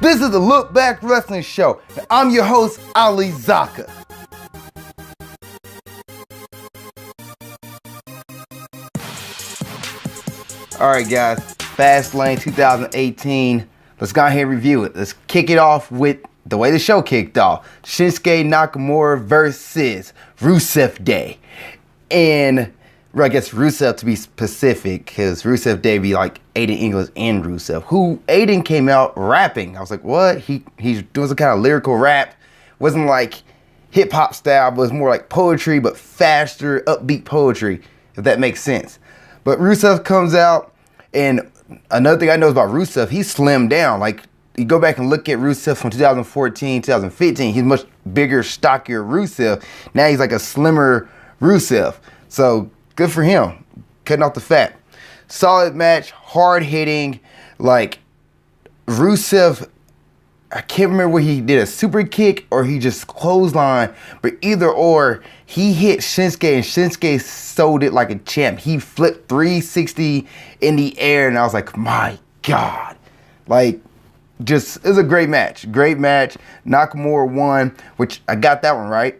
This is the Look Back Wrestling Show, and I'm your host, Ali Zakka. Alright guys, Fastlane 2018. Let's go ahead and review it. Let's kick it off with the way the show kicked off. Shinsuke Nakamura versus Rusev Day. And I guess Rusev to be specific, because Rusev Day be like Aiden English and Rusev. Who Aiden came out rapping. I was like, what? He's doing some kind of lyrical rap. Wasn't like hip hop style, but it was more like poetry, but faster, upbeat poetry, if that makes sense. But Rusev comes out, and another thing I know about Rusev, he slimmed down. Like, you go back and look at Rusev from 2014, 2015, he's much bigger, stockier Rusev. Now he's like a slimmer Rusev. So good for him, cutting off the fat. Solid match, hard hitting. Like Rusev, I can't remember where he did a super kick or he just clothesline, but either or, he hit Shinsuke and Shinsuke sold it like a champ. He flipped 360 in the air and I was like, my God. Like, just, it was a great match. Great match. Nakamura won, which I got that one right.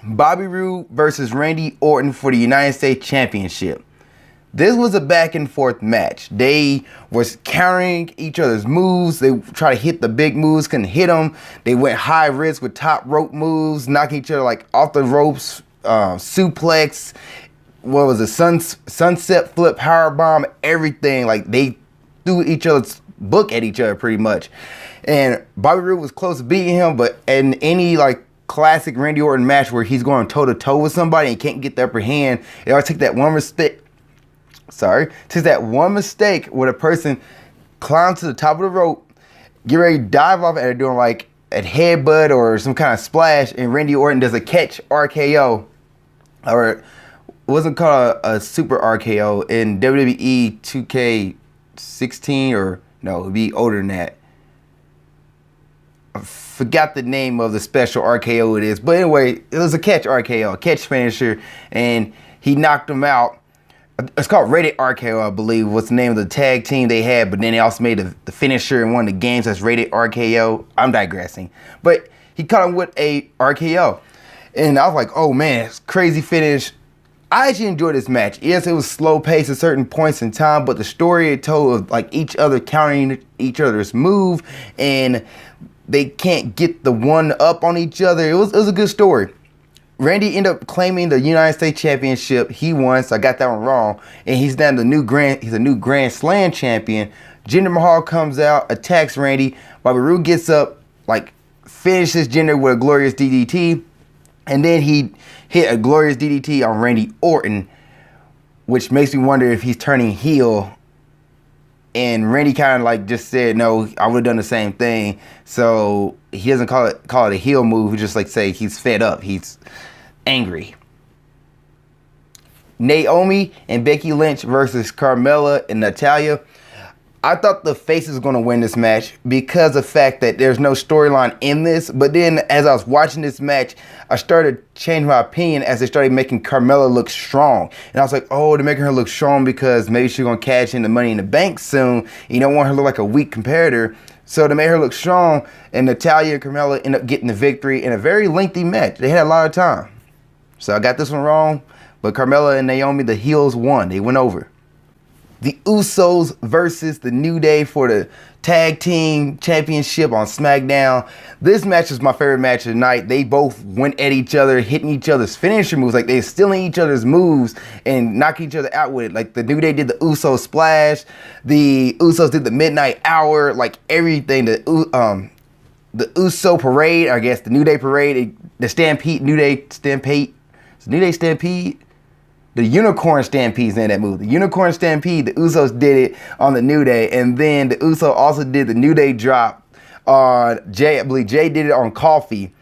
Bobby Roode versus Randy Orton for the United States Championship. This was a back and forth match. They was countering each other's moves. They try to hit the big moves, couldn't hit them. They went high risk with top rope moves, knocking each other like off the ropes, suplex, what was it, sunset flip, powerbomb, everything. Like they threw each other's book at each other pretty much. And Bobby Roode was close to beating him, but in any like classic Randy Orton match where he's going toe to toe with somebody and can't get the upper hand, it always takes that one mistake. Takes that one mistake where the person climbs to the top of the rope, get ready to dive off, and they're doing like a headbutt or some kind of splash, and Randy Orton does a catch RKO, or it wasn't called a super RKO in WWE 2K16, or no, it'd be older than that. I forgot the name of the special RKO it is, but anyway, it was a catch RKO, a catch finisher, and he knocked him out. It's called Rated RKO, I believe, was the name of the tag team they had, but then they also made the finisher in one of the games that's Rated RKO. I'm digressing. But he caught him with a RKO. And I was like, oh man, it's crazy finish. I actually enjoyed this match. Yes, it was slow paced at certain points in time, but the story it told of like each other countering each other's move, and they can't get the one up on each other. It was a good story. Randy ended up claiming the United States Championship. He won, so I got that one wrong. And he's now he's a new Grand Slam champion. Jinder Mahal comes out, attacks Randy. Bobby Roode gets up, like finishes Jinder with a glorious DDT. And then he hit a glorious DDT on Randy Orton, which makes me wonder if he's turning heel. And Randy kind of like just said, no, I would have done the same thing. So he doesn't call it a heel move. He just like say he's fed up. He's angry. Naomi and Becky Lynch versus Carmella and Natalya. I thought the faces was going to win this match because of the fact that there's no storyline in this. But then as I was watching this match, I started changing my opinion as they started making Carmella look strong. And I was like, oh, they're making her look strong because maybe she's going to cash in the Money in the Bank soon. You don't want her to look like a weak competitor. So they made her look strong, and Natalya and Carmella ended up getting the victory in a very lengthy match. They had a lot of time. So I got this one wrong, but Carmella and Naomi, the heels, won. They went over. The Usos versus the New Day for the Tag Team Championship on SmackDown. This match is my favorite match of the night. They both went at each other, hitting each other's finisher moves. Like, they're stealing each other's moves and knocking each other out with it. Like, the New Day did the Uso Splash. The Usos did the Midnight Hour. Like, everything. The Uso Parade, I guess, the New Day Parade, the Stampede, New Day Stampede. Is it New Day Stampede? The Unicorn Stampede's in that movie. The Unicorn Stampede, the Usos did it on the New Day. And then the Uso also did the New Day drop on Jay. I believe Jay did it on Coffee.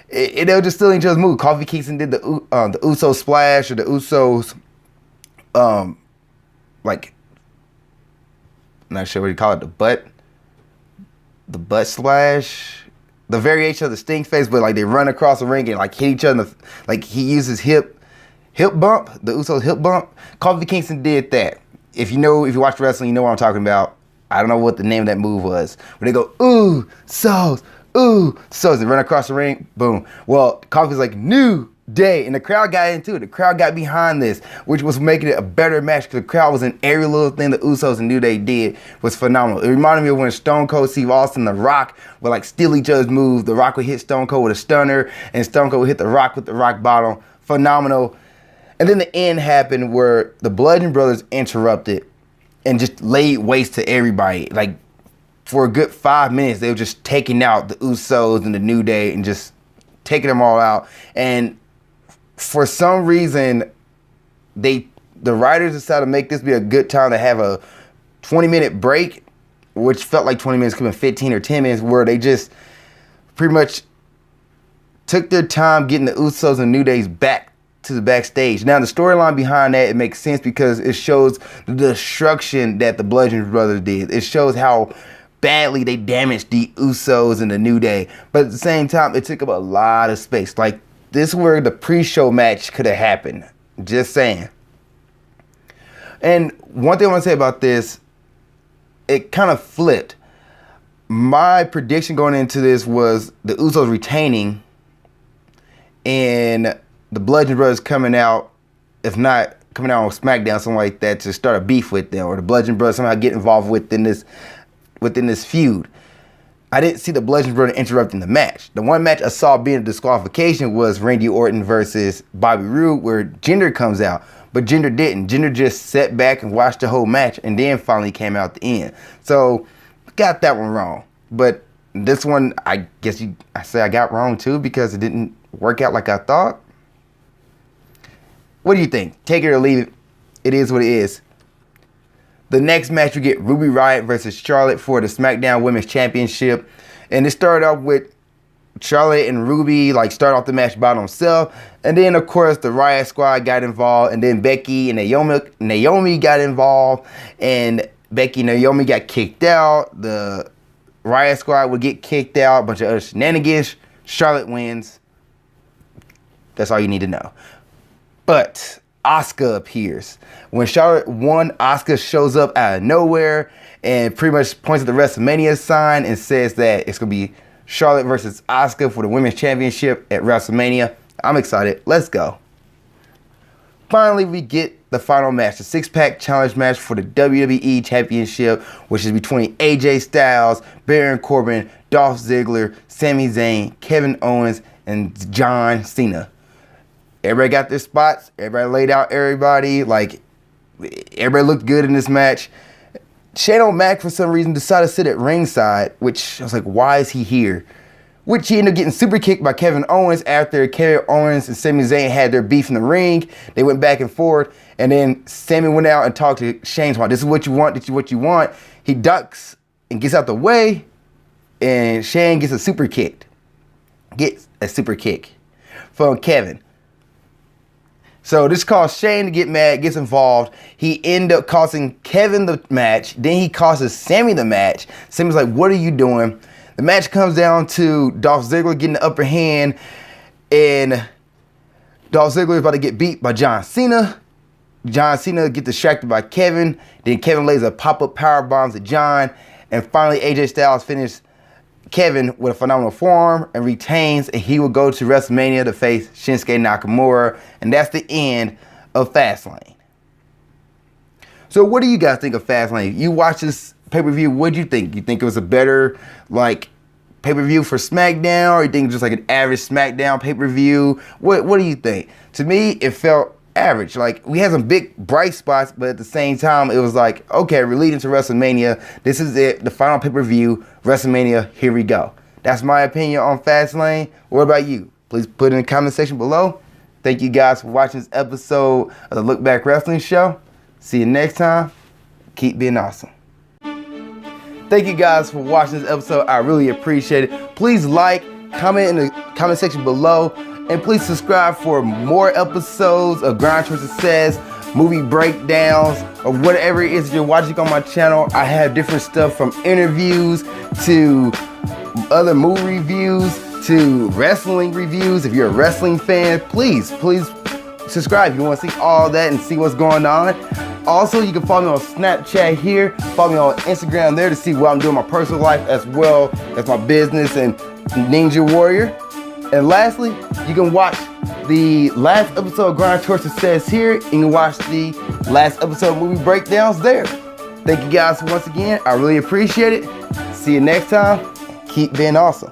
They were just stealing each other's moves. Coffee Kingston did the Uso Splash, or the Usos, like, I'm not sure what you call it, the butt splash. The variation of the stink face, but like they run across the ring and like hit each other. Like he uses hip bump, the Usos hip bump. Kofi Kingston did that. If you watch wrestling, you know what I'm talking about. I don't know what the name of that move was. Where they go, ooh, so, they run across the ring, boom. Well, Kofi's like, new day, and the crowd got into it. The crowd got behind this, which was making it a better match because the crowd was in every little thing the Usos and New Day did was phenomenal. It reminded me of when Stone Cold, Steve Austin, The Rock would like steal each other's moves. The Rock would hit Stone Cold with a stunner, and Stone Cold would hit The Rock with the rock bottom. Phenomenal. And then the end happened where the Bludgeon Brothers interrupted and just laid waste to everybody. Like, for a good 5 minutes, they were just taking out the Usos and the New Day and just taking them all out. And for some reason, the writers decided to make this be a good time to have a 20-minute break, which felt like 20 minutes, could have been 15 or 10 minutes, where they just pretty much took their time getting the Usos and New Days back to the backstage. Now, the storyline behind that, it makes sense because it shows the destruction that the Bludgeon Brothers did. It shows how badly they damaged the Usos and the New Day. But at the same time, it took up a lot of space. Like, this is where the pre-show match could have happened. Just saying. And one thing I want to say about this, it kind of flipped. My prediction going into this was the Usos retaining and the Bludgeon Brothers coming out, if not coming out on SmackDown, something like that, to start a beef with them, or the Bludgeon Brothers somehow get involved within this feud. I didn't see the Bludgeon Brothers interrupting the match. The one match I saw being a disqualification was Randy Orton versus Bobby Roode, where Jinder comes out, but Jinder didn't. Jinder just sat back and watched the whole match, and then finally came out the end. So, got that one wrong. But this one, I guess I say I got wrong too, because it didn't work out like I thought. What do you think? Take it or leave it. It is what it is. The next match, we get Ruby Riott versus Charlotte for the SmackDown Women's Championship. And it started off with Charlotte and Ruby start off the match by themselves. And then, of course, the Riott Squad got involved. And then Becky and Naomi got involved. And Becky and Naomi got kicked out. The Riott Squad would get kicked out. A bunch of other shenanigans. Charlotte wins. That's all you need to know. But Asuka appears. When Charlotte won, Asuka shows up out of nowhere and pretty much points at the WrestleMania sign and says that it's going to be Charlotte versus Asuka for the Women's Championship at WrestleMania. I'm excited. Let's go. Finally, we get the final match, the six-pack challenge match for the WWE Championship, which is between AJ Styles, Baron Corbin, Dolph Ziggler, Sami Zayn, Kevin Owens, and John Cena. Everybody got their spots. Everybody laid out everybody. Everybody looked good in this match. Shane O'Mac, for some reason, decided to sit at ringside, which I was like, why is he here? Which he ended up getting super kicked by Kevin Owens after Kevin Owens and Sami Zayn had their beef in the ring. They went back and forth, and then Sami went out and talked to Shane. This is what you want. This is what you want. He ducks and gets out the way, and Shane gets a super kick. Gets a super kick from Kevin. So this caused Shane to get mad, gets involved. He ended up costing Kevin the match. Then he causes Sami the match. Sami's like, what are you doing? The match comes down to Dolph Ziggler getting the upper hand. And Dolph Ziggler is about to get beat by John Cena. John Cena gets distracted by Kevin. Then Kevin lays a pop-up powerbomb at John. And finally, AJ Styles finished Kevin with a phenomenal forearm and retains, and he will go to WrestleMania to face Shinsuke Nakamura, and that's the end of Fastlane. So what do you guys think of Fastlane? You watched this pay-per-view, what do you think? You think it was a better pay-per-view for SmackDown, or you think just an average SmackDown pay-per-view? What do you think? To me, it felt average. We had some big bright spots, but at the same time, it was okay, we're leading to WrestleMania. This is it, the final pay-per-view, WrestleMania, here we go. That's my opinion on Fastlane. What about you? Please put it in the comment section below. Thank you guys for watching this episode of the Look Back Wrestling Show. See you next time. Keep being awesome. Thank you guys for watching this episode. I really appreciate it. Please comment in the comment section below. And please subscribe for more episodes of Grind Towards Success, movie breakdowns, or whatever it is you're watching on my channel. I have different stuff from interviews to other movie reviews to wrestling reviews. If you're a wrestling fan, please subscribe if you want to see all that and see what's going on. Also, you can follow me on Snapchat here. Follow me on Instagram there to see what I'm doing in my personal life as well as my business and Ninja Warrior. And lastly, you can watch the last episode of Grind Towards Success here. You can watch the last episode of movie breakdowns there. Thank you guys once again. I really appreciate it. See you next time. Keep being awesome.